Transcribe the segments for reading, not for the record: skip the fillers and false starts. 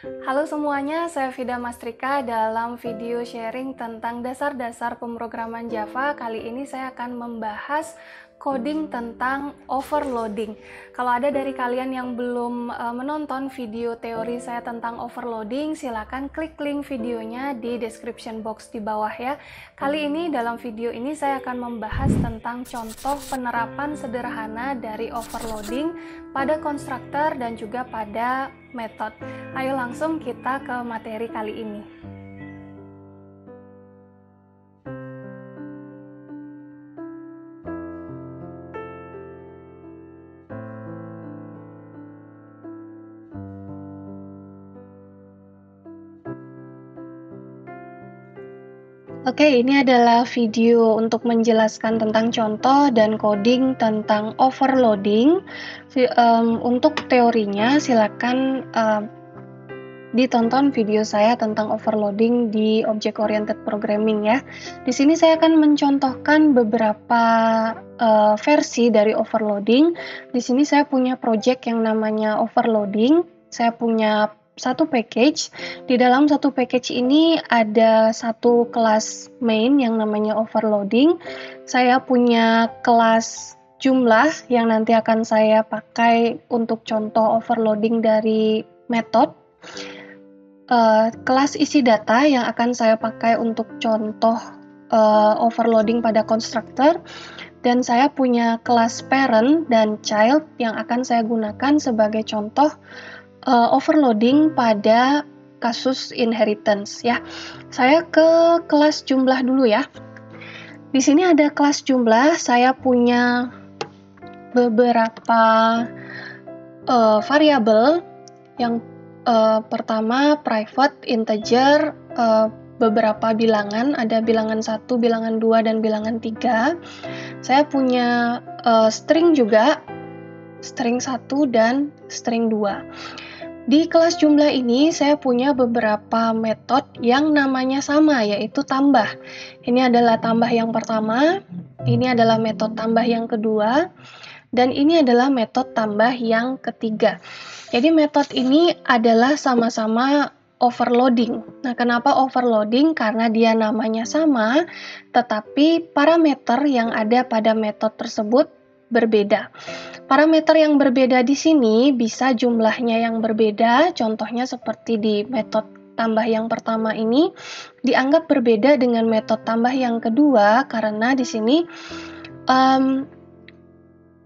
Halo semuanya, saya Vida Mastrika dalam video sharing tentang dasar-dasar pemrograman Java. Kali ini saya akan membahas coding tentang overloading. Kalau ada dari kalian yang belum menonton video teori saya tentang overloading, silakan klik link videonya di description box di bawah ya. Kali ini dalam video ini saya akan membahas tentang contoh penerapan sederhana dari overloading pada konstruktor dan juga pada metode. Ayo langsung kita ke materi kali ini. Oke, ini adalah video untuk menjelaskan tentang contoh dan coding tentang overloading. Untuk teorinya, silakan ditonton video saya tentang overloading di Object Oriented Programming ya. Di sini saya akan mencontohkan beberapa versi dari overloading. Di sini saya punya project yang namanya overloading. Saya punya satu package. Di dalam satu package ini ada satu kelas main yang namanya overloading. Saya punya kelas jumlah yang nanti akan saya pakai untuk contoh overloading dari metode. Kelas isi data yang akan saya pakai untuk contoh overloading pada konstruktor, dan saya punya kelas parent dan child yang akan saya gunakan sebagai contoh overloading pada kasus inheritance ya. Saya ke kelas jumlah dulu ya. Di sini ada kelas jumlah, saya punya beberapa variabel. Yang pertama private, integer, beberapa bilangan, ada bilangan 1, bilangan 2, dan bilangan 3. Saya punya string juga, string 1 dan string 2. Di kelas jumlah ini saya punya beberapa metode yang namanya sama, yaitu tambah. Ini adalah tambah yang pertama, ini adalah metode tambah yang kedua, dan ini adalah metode tambah yang ketiga. Jadi metode ini adalah sama-sama overloading. Nah, kenapa overloading? Karena dia namanya sama, tetapi parameter yang ada pada metode tersebut berbeda. Parameter yang berbeda di sini bisa jumlahnya yang berbeda, contohnya seperti di metode tambah yang pertama ini dianggap berbeda dengan metode tambah yang kedua karena di sini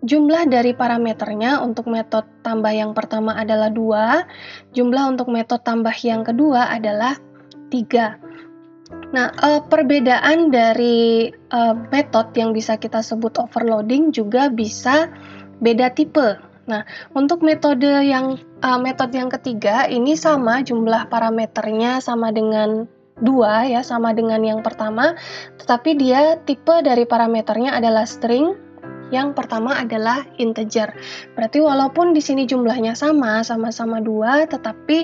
jumlah dari parameternya untuk metode tambah yang pertama adalah 2, jumlah untuk metode tambah yang kedua adalah 3. Nah, perbedaan dari metode yang bisa kita sebut overloading juga bisa beda tipe. Nah, untuk metode yang ketiga ini sama jumlah parameternya sama dengan 2 ya, sama dengan yang pertama, tetapi dia tipe dari parameternya adalah string. Yang pertama adalah integer. Berarti walaupun di sini jumlahnya sama-sama 2, tetapi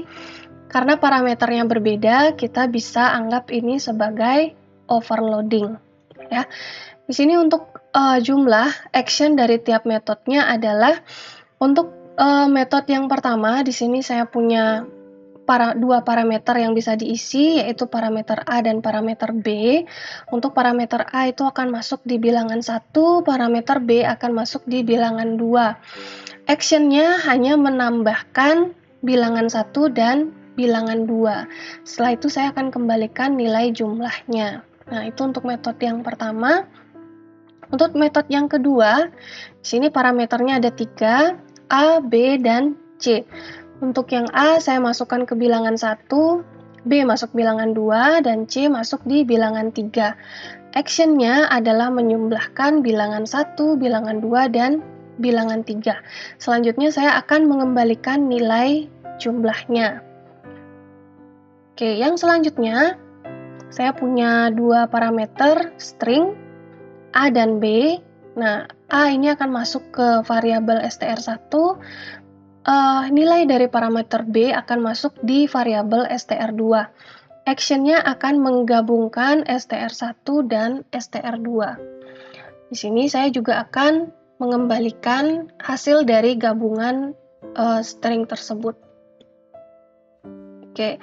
karena parameternya berbeda, kita bisa anggap ini sebagai overloading. Ya. Di sini untuk jumlah action dari tiap metodenya adalah untuk metode yang pertama, di sini saya punya dua parameter yang bisa diisi, yaitu parameter A dan parameter B. Untuk parameter A itu akan masuk di bilangan 1, parameter B akan masuk di bilangan 2. Actionnya hanya menambahkan bilangan 1 dan bilangan 2. Setelah itu saya akan kembalikan nilai jumlahnya. Nah, itu untuk metode yang pertama. Untuk metode yang kedua, di sini parameternya ada 3, A, B, dan C. Untuk yang A, saya masukkan ke bilangan 1, B masuk bilangan 2, dan C masuk di bilangan 3. Actionnya adalah menjumlahkan bilangan 1, bilangan 2, dan bilangan 3. Selanjutnya saya akan mengembalikan nilai jumlahnya. Oke, yang selanjutnya, saya punya dua parameter, string, A dan B. Nah, A ini akan masuk ke variabel str1, nilai dari parameter B akan masuk di variabel str2. Actionnya akan menggabungkan str1 dan str2. Di sini saya juga akan mengembalikan hasil dari gabungan string tersebut. Oke,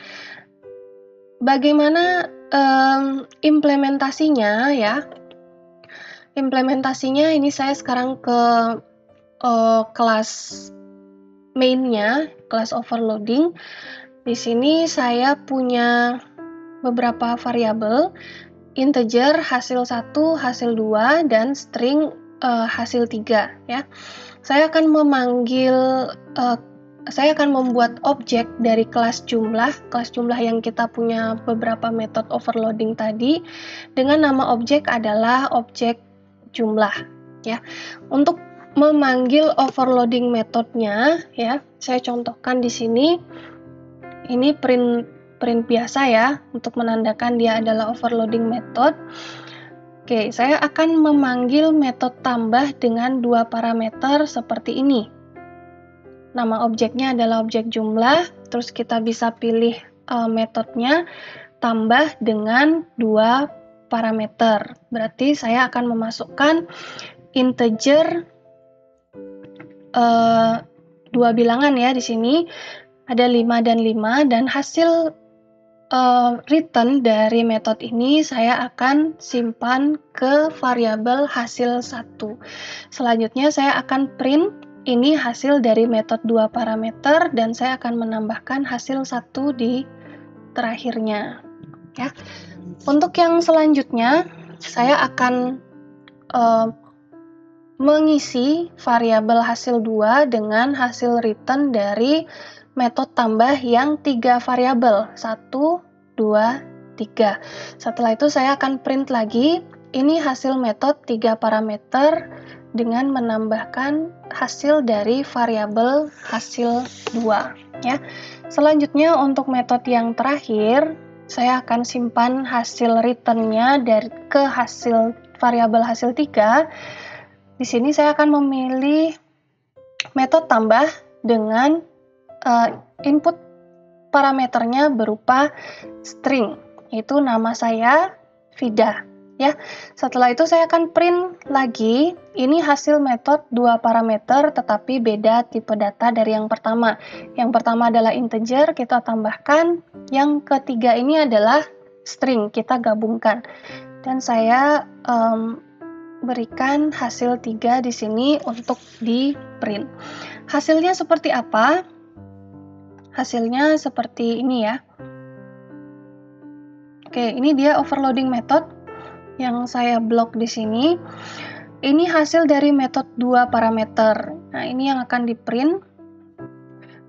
bagaimana implementasinya ya? Implementasinya ini saya sekarang ke kelas mainnya, kelas overloading. Di sini saya punya beberapa variabel, integer hasil 1, hasil 2, dan string hasil 3 ya. Saya akan membuat objek dari kelas jumlah yang kita punya beberapa metode overloading tadi, dengan nama objek adalah objek jumlah ya. Untuk memanggil overloading metodenya ya, saya contohkan di sini. Ini print biasa ya, untuk menandakan dia adalah overloading method. Oke, saya akan memanggil metode tambah dengan 2 parameter seperti ini. Nama objeknya adalah objek jumlah, terus kita bisa pilih metodenya tambah dengan 2 parameter. Berarti saya akan memasukkan integer 2 bilangan ya di sini. Ada 5 dan 5, dan hasil return dari metode ini saya akan simpan ke variabel hasil 1. Selanjutnya saya akan print ini hasil dari metode 2 parameter, dan saya akan menambahkan hasil 1 di terakhirnya ya. Untuk yang selanjutnya saya akan mengisi variabel hasil 2 dengan hasil return dari metode tambah yang 3 variabel, 1, 2, 3. Setelah itu saya akan print lagi, ini hasil metode 3 parameter dengan menambahkan hasil dari variabel hasil 2 ya. Selanjutnya untuk metode yang terakhir, saya akan simpan hasil return-nya ke hasil variabel hasil 3. Di sini saya akan memilih metode tambah dengan input parameternya berupa string, yaitu nama saya Vida ya. Setelah itu saya akan print lagi, ini hasil metode 2 parameter tetapi beda tipe data dari yang pertama. Yang pertama adalah integer, kita tambahkan. Yang ketiga ini adalah string, kita gabungkan. Dan saya berikan hasil 3 di sini untuk di print. Hasilnya seperti apa? Hasilnya seperti ini ya. Oke, ini dia overloading method yang saya blok di sini. Ini hasil dari metode 2 parameter. Nah, ini yang akan di print.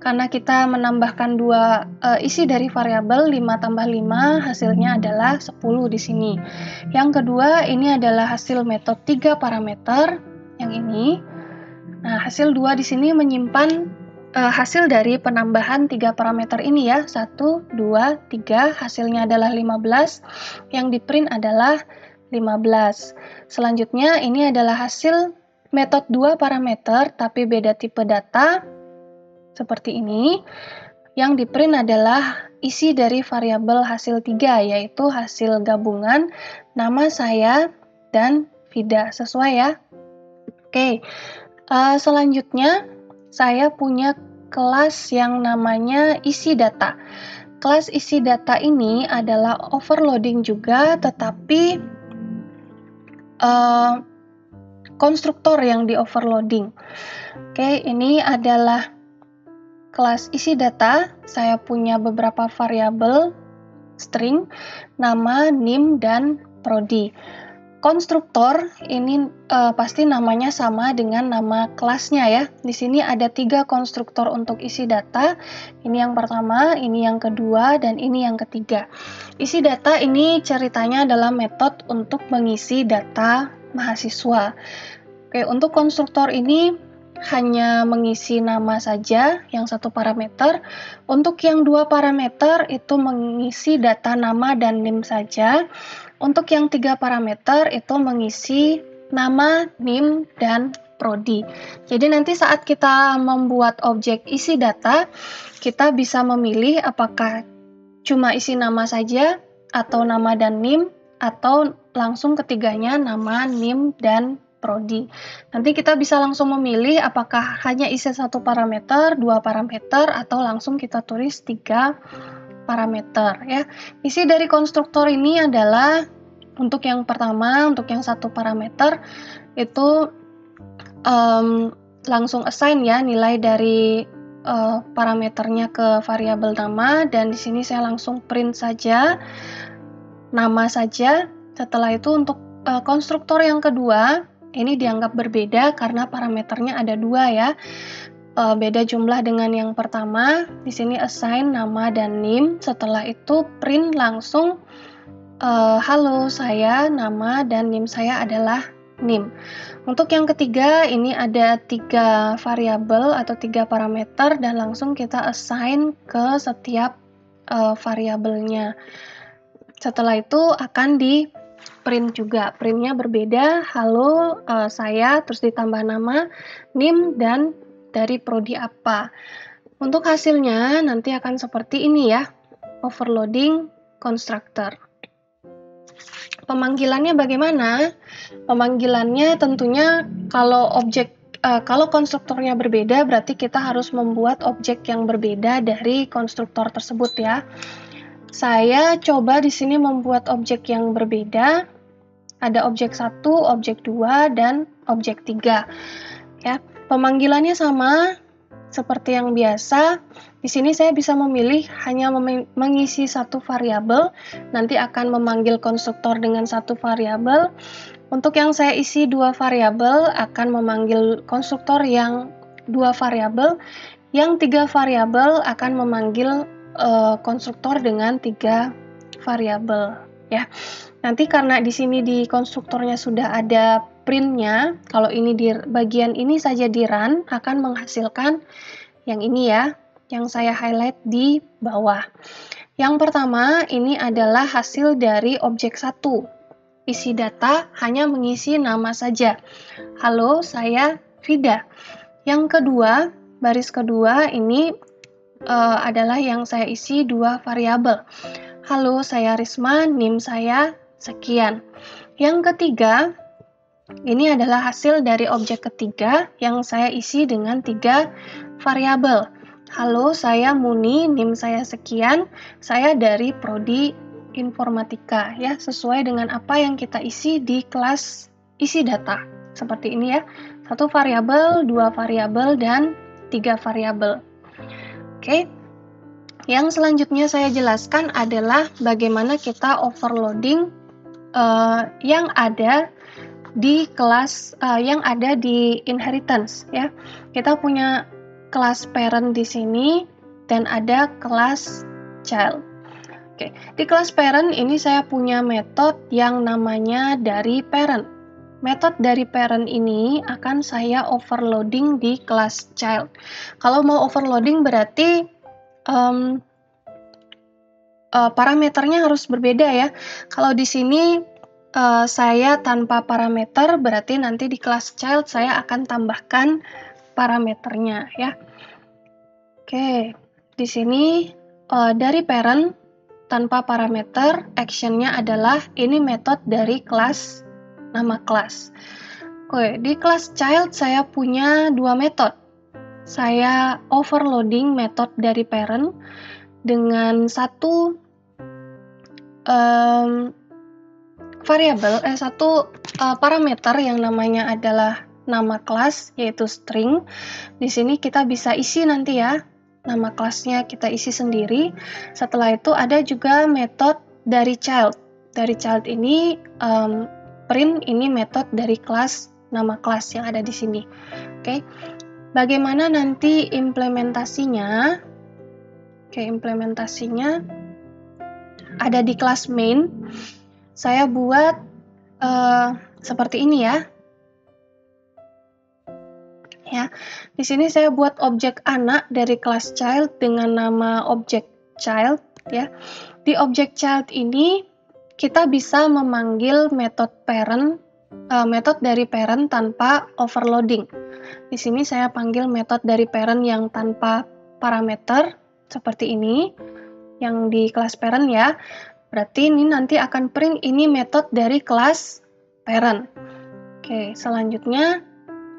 Karena kita menambahkan 2 isi dari variabel 5 tambah 5, hasilnya adalah 10 di sini. Yang kedua, ini adalah hasil metode 3 parameter yang ini. Nah, hasil 2 di sini menyimpan hasil dari penambahan 3 parameter ini ya, 1, 2, 3, hasilnya adalah 15, yang di print adalah 15. Selanjutnya ini adalah hasil metode 2 parameter tapi beda tipe data, seperti ini. Yang di print adalah isi dari variabel hasil 3, yaitu hasil gabungan nama saya dan Vida, sesuai ya. Oke, selanjutnya saya punya kelas yang namanya isi data. Kelas isi data ini adalah overloading juga, tetapi konstruktor yang di overloading. Oke, ini adalah kelas isi data. Saya punya beberapa variabel string, nama, nim, dan prodi. Konstruktor ini pasti namanya sama dengan nama kelasnya ya. Di sini ada 3 konstruktor untuk isi data. Ini yang pertama, ini yang kedua, dan ini yang ketiga. Isi data ini ceritanya adalah metode untuk mengisi data mahasiswa. Oke, untuk konstruktor ini hanya mengisi nama saja, yang 1 parameter. Untuk yang 2 parameter itu mengisi data nama dan nim saja. Untuk yang 3 parameter itu mengisi nama, nim, dan prodi. Jadi nanti saat kita membuat objek isi data, kita bisa memilih apakah cuma isi nama saja, atau nama dan nim, atau langsung ketiganya nama, nim, dan prodi. Nanti kita bisa langsung memilih apakah hanya isi 1 parameter, 2 parameter, atau langsung kita tulis 3 parameter ya. Isi dari konstruktor ini adalah untuk yang pertama, untuk yang satu parameter itu langsung assign ya nilai dari parameternya ke variabel nama, dan di sini saya langsung print saja nama saja. Setelah itu untuk konstruktor yang kedua ini dianggap berbeda karena parameternya ada 2 ya. Beda jumlah dengan yang pertama. Di sini assign nama dan name. Setelah itu print langsung halo, saya nama dan name saya adalah name. Untuk yang ketiga ini ada 3 variabel atau 3 parameter dan langsung kita assign ke setiap variabelnya. Setelah itu akan di print juga. Printnya berbeda, halo, saya, terus ditambah nama, name, dan dari prodi apa. Untuk hasilnya nanti akan seperti ini ya, overloading constructor. Pemanggilannya bagaimana? Pemanggilannya tentunya kalau konstruktornya berbeda berarti kita harus membuat objek yang berbeda dari konstruktor tersebut ya. Saya coba di sini membuat objek yang berbeda. Ada objek 1, objek 2, dan objek 3. Ya, pemanggilannya sama seperti yang biasa. Di sini saya bisa memilih hanya mengisi satu variabel, nanti akan memanggil konstruktor dengan satu variabel. Untuk yang saya isi 2 variabel akan memanggil konstruktor yang 2 variabel, yang 3 variabel akan memanggil konstruktor dengan 3 variabel ya. Nanti karena di sini di konstruktornya sudah ada printnya, kalau ini di bagian ini saja di run akan menghasilkan yang ini ya, yang saya highlight di bawah. Yang pertama ini adalah hasil dari objek 1. Isi data hanya mengisi nama saja. Halo, saya Frida. Yang kedua, baris kedua ini adalah yang saya isi 2 variabel. Halo, saya Risma, NIM saya sekian. Yang ketiga, ini adalah hasil dari objek ketiga yang saya isi dengan 3 variabel. Halo, saya Muni, NIM saya sekian, saya dari prodi informatika ya, sesuai dengan apa yang kita isi di kelas isi data. Seperti ini ya. 1 variabel, 2 variabel, dan 3 variabel. Oke. Yang selanjutnya saya jelaskan adalah bagaimana kita overloading yang ada di kelas yang ada di inheritance ya. Kita punya kelas parent di sini dan ada kelas child. Oke, di kelas parent ini saya punya metode yang namanya dari parent. Metode dari parent ini akan saya overloading di kelas child. Kalau mau overloading berarti parameternya harus berbeda ya. Kalau di sini saya tanpa parameter, berarti nanti di kelas child saya akan tambahkan parameternya ya. Oke, di sini dari parent tanpa parameter, actionnya adalah ini metode dari kelas nama kelas. Oke, di kelas child saya punya 2 metode. Saya overloading metode dari parent dengan satu parameter yang namanya adalah nama kelas, yaitu string. Di sini kita bisa isi nanti ya, nama kelasnya kita isi sendiri. Setelah itu ada juga metode dari child. Dari child ini print ini metode dari kelas nama kelas yang ada di sini. Oke. Bagaimana nanti implementasinya? Oke, implementasinya ada di kelas main. Saya buat seperti ini ya. Ya, di sini saya buat objek anak dari kelas child dengan nama objek child ya. Di objek child ini kita bisa memanggil metode parent, metode dari parent tanpa overloading. Di sini saya panggil metode dari parent yang tanpa parameter seperti ini, yang di kelas parent ya. Berarti ini nanti akan print ini metode dari kelas parent. Oke, selanjutnya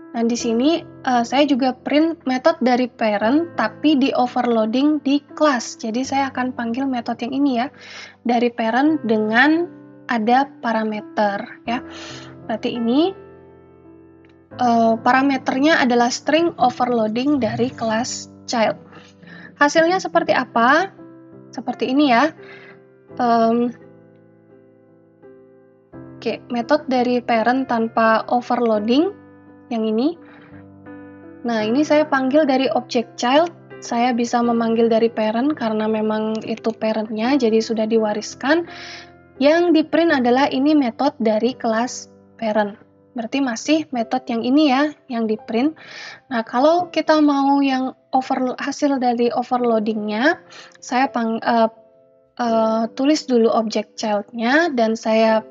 Nah, di sini saya juga print method dari parent tapi di overloading di kelas. Jadi saya akan panggil metode yang ini ya, dari parent dengan ada parameter ya. Berarti ini parameternya adalah string overloading dari kelas child. Hasilnya seperti apa? Seperti ini ya. Oke, metode dari parent tanpa overloading yang ini. Nah, ini saya panggil dari objek child. Saya bisa memanggil dari parent karena memang itu parentnya, jadi sudah diwariskan. Yang di print adalah ini metode dari kelas parent. Berarti masih metode yang ini ya, yang di print. Nah, kalau kita mau yang hasil dari overloadingnya, saya tulis dulu objek child-nya dan saya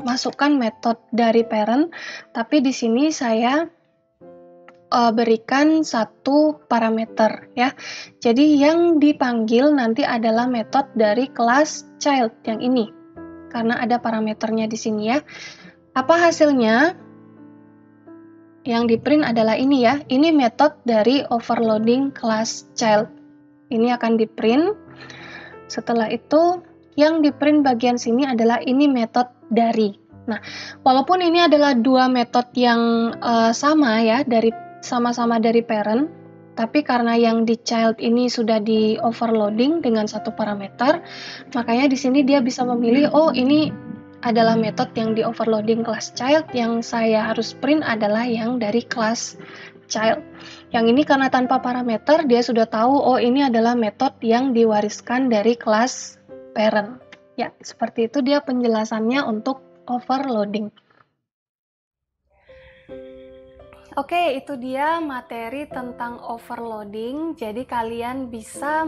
masukkan metode dari parent. Tapi di sini saya berikan satu parameter ya. Jadi yang dipanggil nanti adalah metode dari kelas child yang ini. Karena ada parameternya di sini ya. Apa hasilnya? Yang di print adalah ini ya. Ini metode dari overloading kelas child. Ini akan di print. Setelah itu yang di print bagian sini adalah ini metode dari. Nah, walaupun ini adalah dua metode yang sama ya, sama-sama dari parent, tapi karena yang di child ini sudah di overloading dengan satu parameter, makanya di sini dia bisa memilih, oh ini adalah metode yang di overloading kelas child, yang saya harus print adalah yang dari kelas child. Yang ini karena tanpa parameter, dia sudah tahu, oh ini adalah metode yang diwariskan dari kelas parent. Ya, seperti itu dia penjelasannya untuk overloading. Oke, itu dia materi tentang overloading. Jadi kalian bisa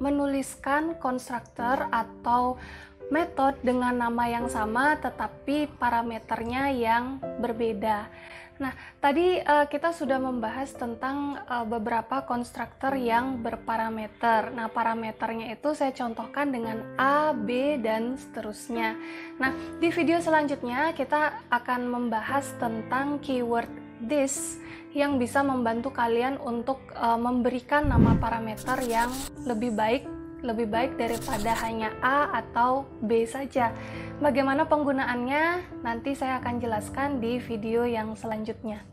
menuliskan konstruktor atau metode dengan nama yang sama tetapi parameternya yang berbeda. Nah, tadi kita sudah membahas tentang beberapa konstruktor yang berparameter. Nah, parameternya itu saya contohkan dengan A, B, dan seterusnya. Nah, di video selanjutnya kita akan membahas tentang keyword this yang bisa membantu kalian untuk memberikan nama parameter yang lebih baik daripada hanya A atau B saja. Bagaimana penggunaannya? Nanti saya akan jelaskan di video yang selanjutnya.